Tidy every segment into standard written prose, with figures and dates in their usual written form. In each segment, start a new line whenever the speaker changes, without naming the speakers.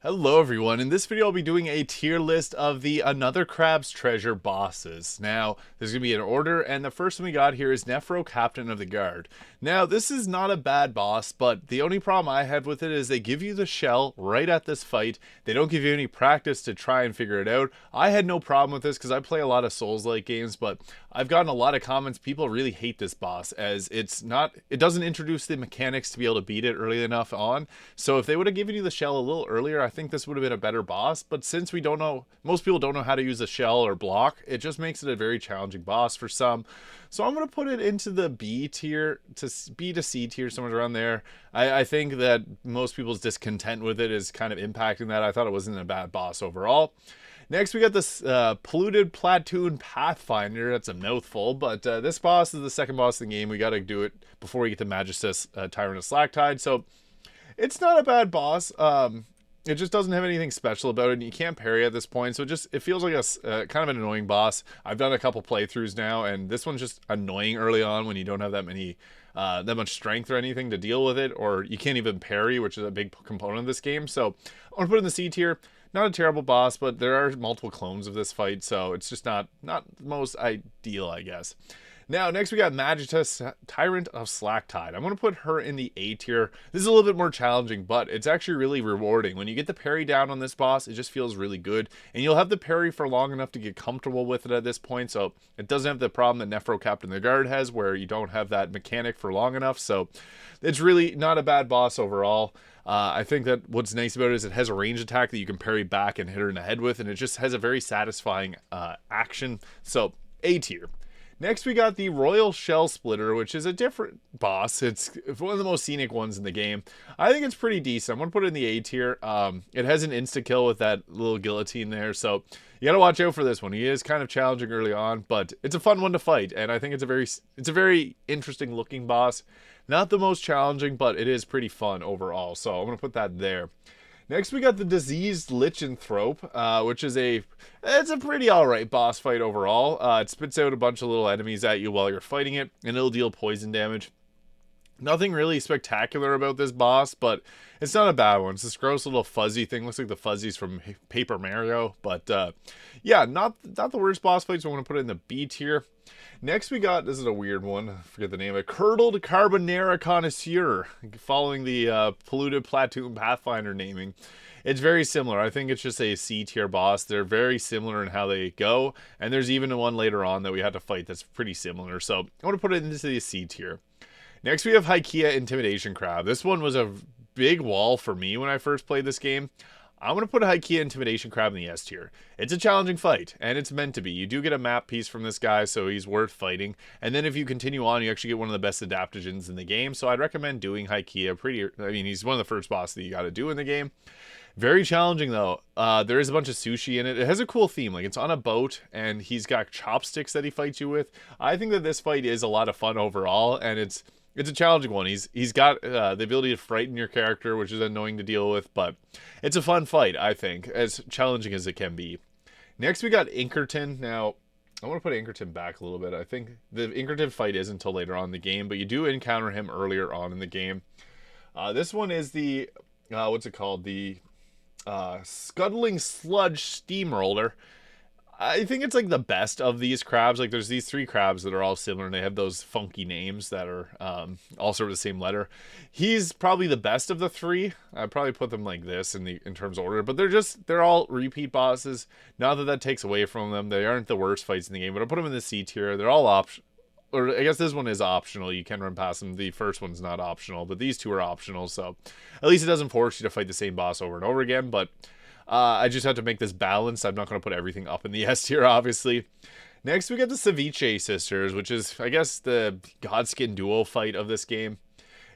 Hello everyone, in this video I'll be doing a tier list of the Another Crab's Treasure bosses. Now, there's going to be an order, and the first one we got here is Nephro, Captain of the Guard. Now, this is not a bad boss, but the only problem I have with it is they give you the shell right at this fight. They don't give you any practice to try and figure it out. I had no problem with this because I play a lot of Souls-like games, but I've gotten a lot of comments. People really hate this boss as it doesn't introduce the mechanics to be able to beat it early enough on. So if they would have given you the shell a little earlier, I think this would have been a better boss. But since we don't know, most people don't know how to use a shell or block, it just makes it a very challenging boss for some. So I'm going to put it into the B tier, to B to C tier, somewhere around there. I think that most people's discontent with it is kind of impacting that. I thought it wasn't a bad boss overall. Next, we got this polluted platoon Pathfinder. That's a mouthful, but this boss is the second boss in the game. We got to do it before we get to Magistus, Tyrant of Slacktide. So it's not a bad boss. It just doesn't have anything special about it, and you can't parry at this point, so it feels like a kind of an annoying boss. I've done a couple playthroughs now, and this one's just annoying early on when you don't have that much strength or anything to deal with it, or you can't even parry, which is a big component of this game. So I'm gonna put it in the C tier. Not a terrible boss, but there are multiple clones of this fight, so it's just not the most ideal, I guess. Now, next we got Magistus, Tyrant of Slacktide. I'm going to put her in the A tier. This is a little bit more challenging, but it's actually really rewarding. When you get the parry down on this boss, it just feels really good. And you'll have the parry for long enough to get comfortable with it at this point, so it doesn't have the problem that Nephro Captain of the Guard has, where you don't have that mechanic for long enough. So it's really not a bad boss overall. I think that what's nice about it is it has a range attack that you can parry back and hit her in the head with, and it just has a very satisfying action. So A tier. Next, we got the Royal Shell Splitter, which is a different boss. It's one of the most scenic ones in the game. I think it's pretty decent. I'm going to put it in the A tier. It has an insta-kill with that little guillotine there, so you got to watch out for this one. He is kind of challenging early on, but it's a fun one to fight, and I think it's a very interesting-looking boss. Not the most challenging, but it is pretty fun overall, so I'm going to put that there. Next, we got the Diseased Lycanthrope, which is it's a pretty alright boss fight overall. It spits out a bunch of little enemies at you while you're fighting it, and it'll deal poison damage. Nothing really spectacular about this boss, but it's not a bad one. It's this gross little fuzzy thing. Looks like the fuzzies from Paper Mario, but yeah, not the worst boss fight, so I'm going to put it in the B tier. Next we got, this is a weird one, I forget the name of it, Curdled Carbonara Connoisseur, following the polluted platoon Pathfinder naming. It's very similar. I think it's just a C tier boss. They're very similar in how they go, and there's even one later on that we had to fight that's pretty similar, so I want to put it into the C tier. Next we have Hykea Intimidation Crab. This one was a big wall for me when I first played this game. I'm going to put Hykea Intimidation Crab in the S tier. It's a challenging fight, and it's meant to be. You do get a map piece from this guy, so he's worth fighting. And then if you continue on, you actually get one of the best adaptogens in the game, so I'd recommend doing Hykea. He's one of the first bosses that you got to do in the game. Very challenging, though. There is a bunch of sushi in it. It has a cool theme. Like, it's on a boat, and he's got chopsticks that he fights you with. I think that this fight is a lot of fun overall, and it's a challenging one. He's got the ability to frighten your character, which is annoying to deal with, but it's a fun fight, I think, as challenging as it can be. Next, we got Inkerton. Now, I want to put Inkerton back a little bit. I think the Inkerton fight is until later on in the game, but you do encounter him earlier on in the game. This one is the, what's it called? The Scuttling Sludge Steamroller. I think it's like the best of these crabs. Like, there's these three crabs that are all similar, and they have those funky names that are all sort of the same letter. He's probably the best of the three. I'd probably put them like this in terms of order, but they're all repeat bosses. Not that takes away from them. They aren't the worst fights in the game, but I'll put them in the C tier. They're all optional. Or I guess this one is optional. You can run past them. The first one's not optional, but these two are optional, so at least it doesn't force you to fight the same boss over and over again, but I just have to make this balanced. I'm not going to put everything up in the S tier, obviously. Next, we got the Ceviche Sisters, which is, I guess, the Godskin duo fight of this game.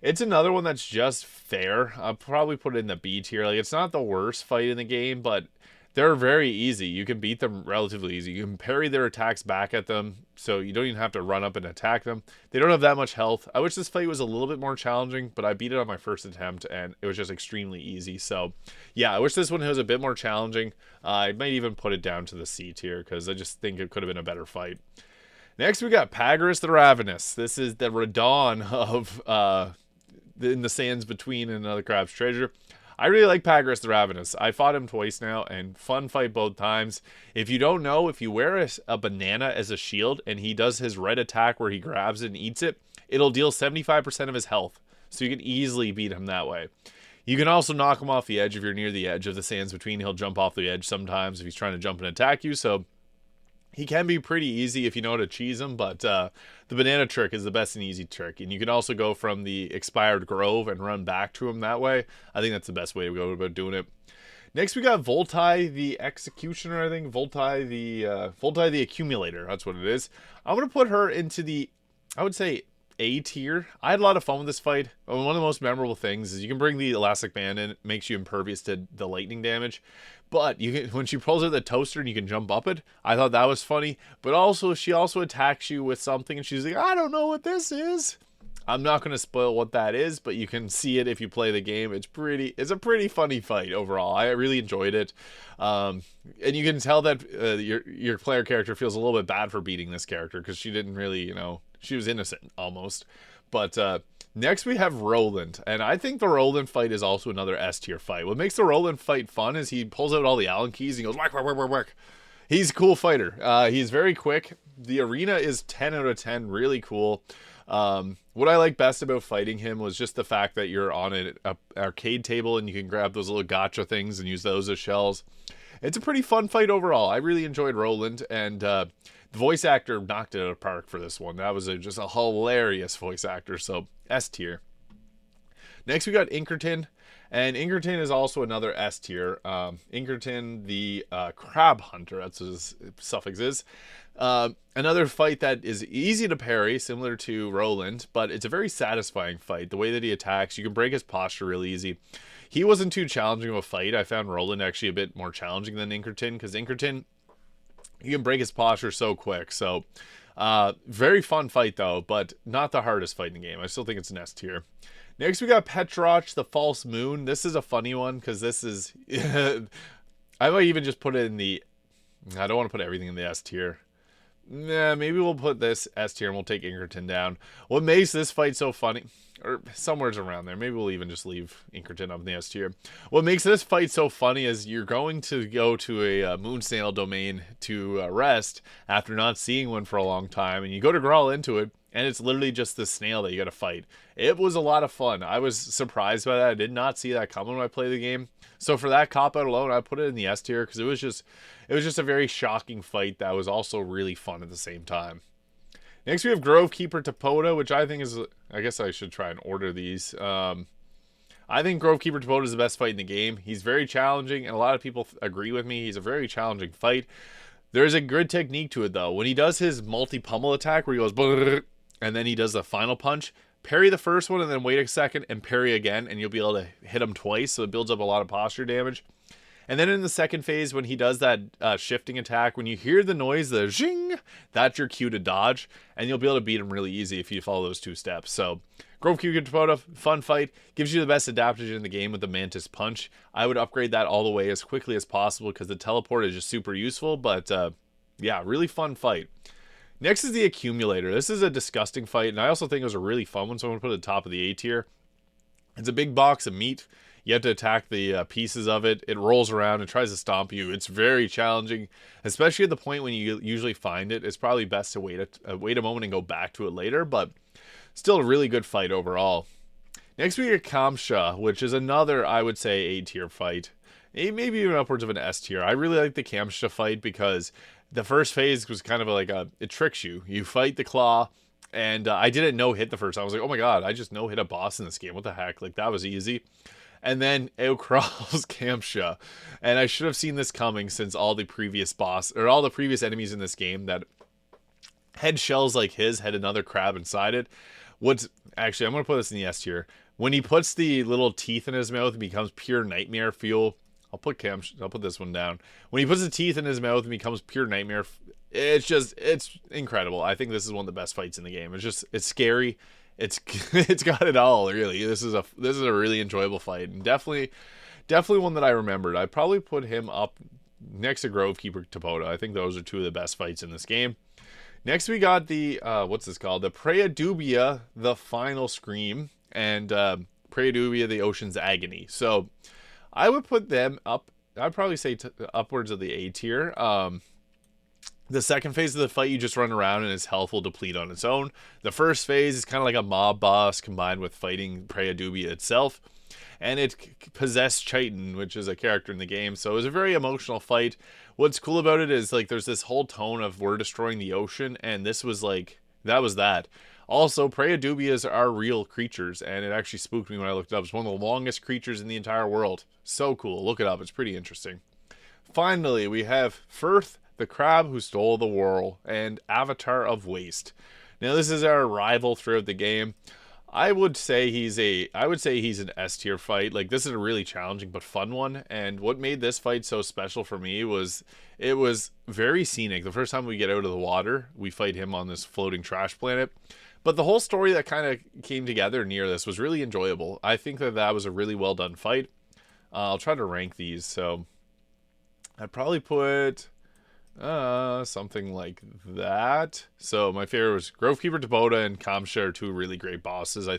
It's another one that's just fair. I'll probably put it in the B tier. Like, it's not the worst fight in the game, but they're very easy. You can beat them relatively easy. You can parry their attacks back at them, so you don't even have to run up and attack them. They don't have that much health. I wish this fight was a little bit more challenging, but I beat it on my first attempt, and it was just extremely easy. So, yeah, I wish this one was a bit more challenging. I might even put it down to the C tier, because I just think it could have been a better fight. Next, we got Pagurus the Ravenous. This is the Radon of in the sands between Another Crab's Treasure. I really like Pagras the Ravenous. I fought him twice now, and fun fight both times. If you don't know, if you wear a banana as a shield, and he does his red attack where he grabs it and eats it, it'll deal 75% of his health. So you can easily beat him that way. You can also knock him off the edge if you're near the edge of the sands between. He'll jump off the edge sometimes if he's trying to jump and attack you. So he can be pretty easy if you know how to cheese him, but the banana trick is the best and easy trick. And you can also go from the expired grove and run back to him that way. I think that's the best way to go about doing it. Next, we got Voltai the Executioner, I think. Voltai the Accumulator. That's what it is. I'm going to put her into the, I would say, A tier. I had a lot of fun with this fight. One of the most memorable things is you can bring the Elastic Band in. It makes you impervious to the lightning damage. But you can, when she pulls out the toaster and you can jump up it, I thought that was funny. But also, she also attacks you with something and she's like, I don't know what this is. I'm not going to spoil what that is, but you can see it if you play the game. It's a pretty funny fight overall. I really enjoyed it. And you can tell that your player character feels a little bit bad for beating this character because she didn't really, she was innocent almost. But next we have Roland, and I think the Roland fight is also another S tier fight. What makes the Roland fight fun is he pulls out all the Allen keys and he goes whack, whack, whack, whack, whack. He's a cool fighter. He's very quick. The arena is 10 out of 10, really cool. What I like best about fighting him was just the fact that you're on an arcade table and you can grab those little gotcha things and use those as shells. It's a pretty fun fight overall. I really enjoyed Roland, and the voice actor knocked it out of the park for this one. That was just a hilarious voice actor, so S tier. Next we got Inkerton, and Inkerton is also another S tier. Inkerton the Crab Hunter, that's what his suffix is. Another fight that is easy to parry, similar to Roland, but it's a very satisfying fight. The way that he attacks, you can break his posture really easy. He wasn't too challenging of a fight. I found Roland actually a bit more challenging than Inkerton, because Inkerton, you can break his posture so quick. So, very fun fight though, but not the hardest fight in the game. I still think it's an S tier. Next, we got Petroch, the False Moon. This is a funny one, because this is... I might even just put it in the... I don't want to put everything in the S tier. Nah, maybe we'll put this S tier and we'll take Inkerton down. What makes this fight so funny, or somewhere's around there, maybe we'll even just leave Inkerton up in the S tier. What makes this fight so funny is you're going to go to a moon snail domain to rest after not seeing one for a long time, and you go to crawl into it, and it's literally just the snail that you gotta fight. It was a lot of fun. I was surprised by that. I did not see that coming when I played the game. So for that cop-out alone, I put it in the S tier, because it was just a very shocking fight that was also really fun at the same time. Next we have Grovekeeper Topoda, which I think is... I guess I should try and order these. I think Grovekeeper Topoda is the best fight in the game. He's very challenging, and a lot of people agree with me. He's a very challenging fight. There's a good technique to it, though. When he does his multi-pummel attack, where he goes... Brrr, and then he does the final punch, parry the first one and then wait a second and parry again, and you'll be able to hit him twice, so it builds up a lot of posture damage. And then in the second phase, when he does that shifting attack, when you hear the noise, the zing, that's your cue to dodge, and you'll be able to beat him really easy if you follow those two steps. So, Grovekeeper Topoda, fun fight, gives you the best adaptation in the game with the Mantis Punch. I would upgrade that all the way as quickly as possible, because the teleport is just super useful, but yeah, really fun fight. Next is the Accumulator. This is a disgusting fight, and I also think it was a really fun one, so I'm going to put it at the top of the A tier. It's a big box of meat. You have to attack the pieces of it. It rolls around and tries to stomp you. It's very challenging, especially at the point when you usually find it. It's probably best to wait a moment and go back to it later, but still a really good fight overall. Next we get Kamsha, which is another, I would say, A tier fight. Maybe even upwards of an S tier. I really like the Kamsha fight because the first phase was kind of like it tricks you. You fight the claw, and I didn't no-hit the first time. I was like, oh my god, I just no-hit a boss in this game. What the heck? Like, that was easy. And then out crawls Kamsha. And I should have seen this coming, since all the previous enemies in this game that had shells like his had another crab inside it. Actually, I'm going to put this in the S tier. When he puts the little teeth in his mouth, it becomes pure nightmare fuel. I'll put this one down. When he puts the teeth in his mouth and becomes pure nightmare, it's incredible. I think this is one of the best fights in the game. It's scary. It's got it all, really. This is a really enjoyable fight, and definitely one that I remembered. I'd probably put him up next to Grovekeeper Topoda. I think those are two of the best fights in this game. Next we got the what's this called? The Praedubia, the Final Scream, and Praedubia, the Ocean's Agony. So I would put them up. I'd probably say upwards of the A tier. The second phase of the fight, you just run around and his health will deplete on its own. The first phase is kind of like a mob boss combined with fighting Preya Dubia itself. And it possessed Chitin, which is a character in the game. So it was a very emotional fight. What's cool about it is like there's this whole tone of we're destroying the ocean, and this was like that was that. Also, Preya Dubias are real creatures, and it actually spooked me when I looked it up. It's one of the longest creatures in the entire world. So cool. Look it up. It's pretty interesting. Finally, we have Firth, the crab who stole the world, and Avatar of Waste. Now, this is our rival throughout the game. I would say he's an S tier fight. Like, this is a really challenging but fun one. And what made this fight so special for me was it was very scenic. The first time we get out of the water, we fight him on this floating trash planet. But the whole story that kind of came together near this was really enjoyable. I think that was a really well done fight. I'll try to rank these. So I'd probably put something like that. So my favorite was Grovekeeper Deboda and Kamsha are two really great bosses. I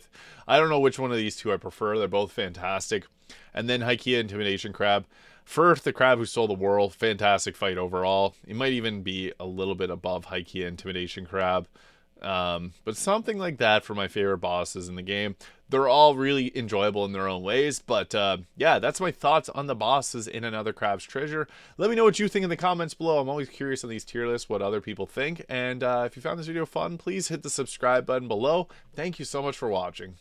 don't know which one of these two I prefer. They're both fantastic. And then Haikia Intimidation Crab. Firth, the crab who stole the world. Fantastic fight overall. It might even be a little bit above Haikia Intimidation Crab. But something like that for my favorite bosses in the game. They're all really enjoyable in their own ways, but yeah, that's my thoughts on the bosses in Another Crab's Treasure. Let me know what you think in the comments below. I'm always curious on these tier lists, what other people think, and if you found this video fun, please hit the subscribe button below. Thank you so much for watching.